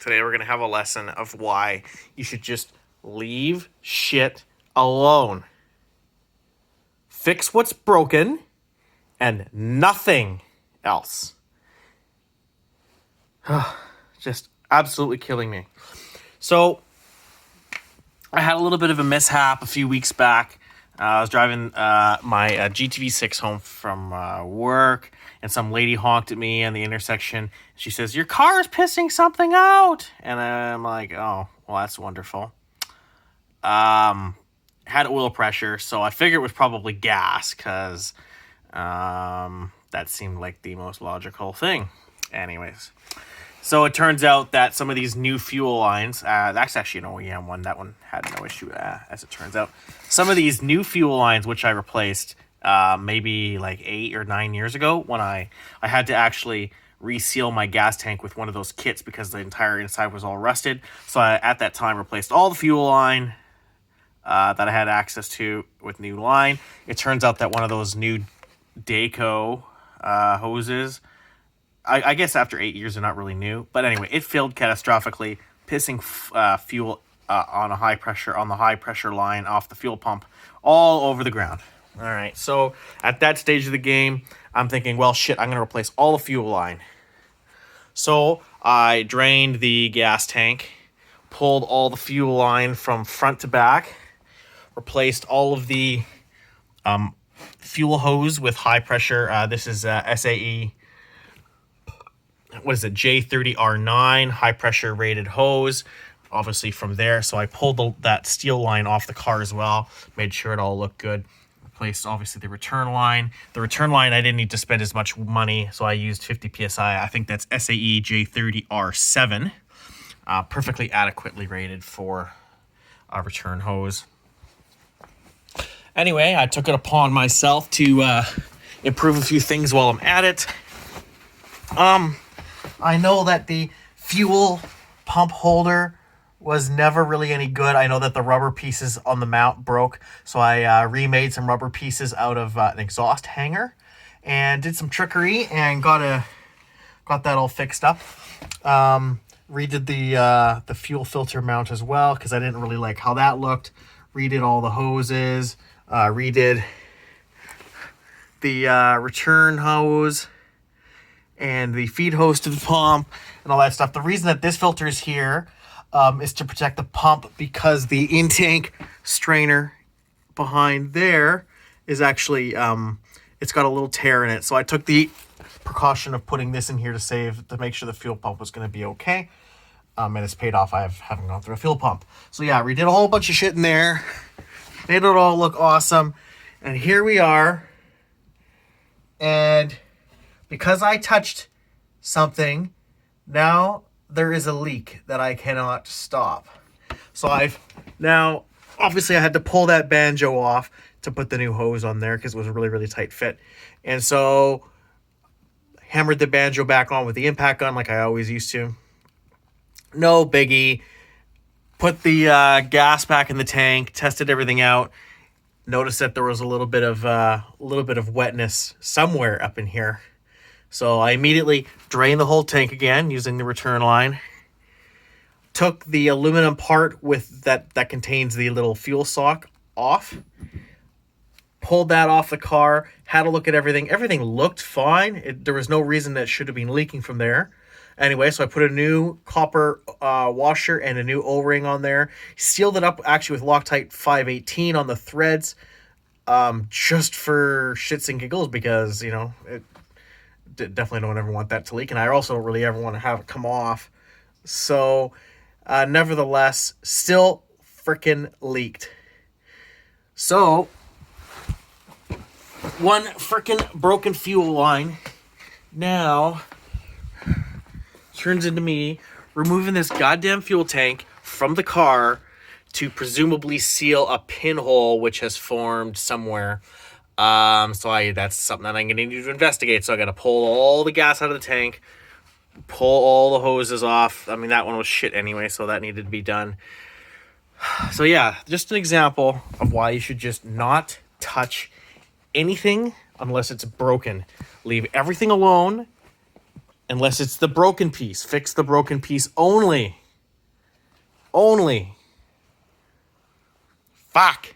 Today we're going to have a lesson of why you should just leave shit alone. Fix what's broken and nothing else. Just absolutely killing me. So, I had a little bit of a mishap a few weeks back. I was driving my GTV6 home from work, and some lady honked at me in the intersection. She says, "Your car is pissing something out." And I'm like, "Oh, well, that's wonderful." Had oil pressure, so I figured it was probably gas, because that seemed like the most logical thing. Anyways. So it turns out that some of these new fuel lines, that's actually an OEM one. That one had no issue, as it turns out. Some of these new fuel lines, which I replaced maybe like 8 or 9 years ago, when I had to actually reseal my gas tank with one of those kits because the entire inside was all rusted. So I, at that time, replaced all the fuel line that I had access to with new line. It turns out that one of those new Daco hoses, I guess after 8 years, they're not really new. But anyway, it failed catastrophically, pissing fuel on the high pressure line off the fuel pump all over the ground. All right, so at that stage of the game, I'm thinking, well, shit, I'm going to replace all the fuel line. So I drained the gas tank, pulled all the fuel line from front to back, replaced all of the fuel hose with high pressure. This is SAE. What is it? J30R9 high pressure rated hose. Obviously from there, so I pulled that steel line off the car as well. Made sure it all looked good. Replaced obviously the return line. The return line I didn't need to spend as much money, so I used 50 psi. I think that's SAE J30R7. Perfectly adequately rated for a return hose. Anyway, I took it upon myself to improve a few things while I'm at it. I know that the fuel pump holder was never really any good. I know that the rubber pieces on the mount broke, so I remade some rubber pieces out of an exhaust hanger and did some trickery and got that all fixed up. Redid the fuel filter mount as well, because I didn't really like how that looked. Redid all the hoses, redid the return hose and the feed hose to the pump and all that stuff. The reason that this filter is here is to protect the pump, because the in-tank strainer behind there is actually, it's got a little tear in it. So I took the precaution of putting this in here to make sure the fuel pump was going to be okay. And it's paid off. I haven't gone through a fuel pump. So yeah, we did a whole bunch of shit in there. Made it all look awesome. And here we are. And because I touched something, now there is a leak that I cannot stop. So obviously I had to pull that banjo off to put the new hose on there, because it was a really, really tight fit. And so hammered the banjo back on with the impact gun like I always used to. No biggie. Put the gas back in the tank, tested everything out. Noticed that there was a little bit of wetness somewhere up in here. So I immediately drained the whole tank again using the return line. Took the aluminum part with that contains the little fuel sock off. Pulled that off the car. Had a look at everything. Everything looked fine. There was no reason that it should have been leaking from there. Anyway, so I put a new copper washer and a new O-ring on there. Sealed it up actually with Loctite 518 on the threads, just for shits and giggles, because, definitely don't ever want that to leak, and I also don't really ever want to have it come off. So, nevertheless, still freaking leaked. So, one freaking broken fuel line now turns into me removing this goddamn fuel tank from the car to presumably seal a pinhole which has formed somewhere. That's something that I'm going to need to investigate. So I got to pull all the gas out of the tank, pull all the hoses off. I mean, that one was shit anyway, so that needed to be done. So yeah, just an example of why you should just not touch anything unless it's broken. Leave everything alone. Unless it's the broken piece. Fix the broken piece only. Only. Fuck.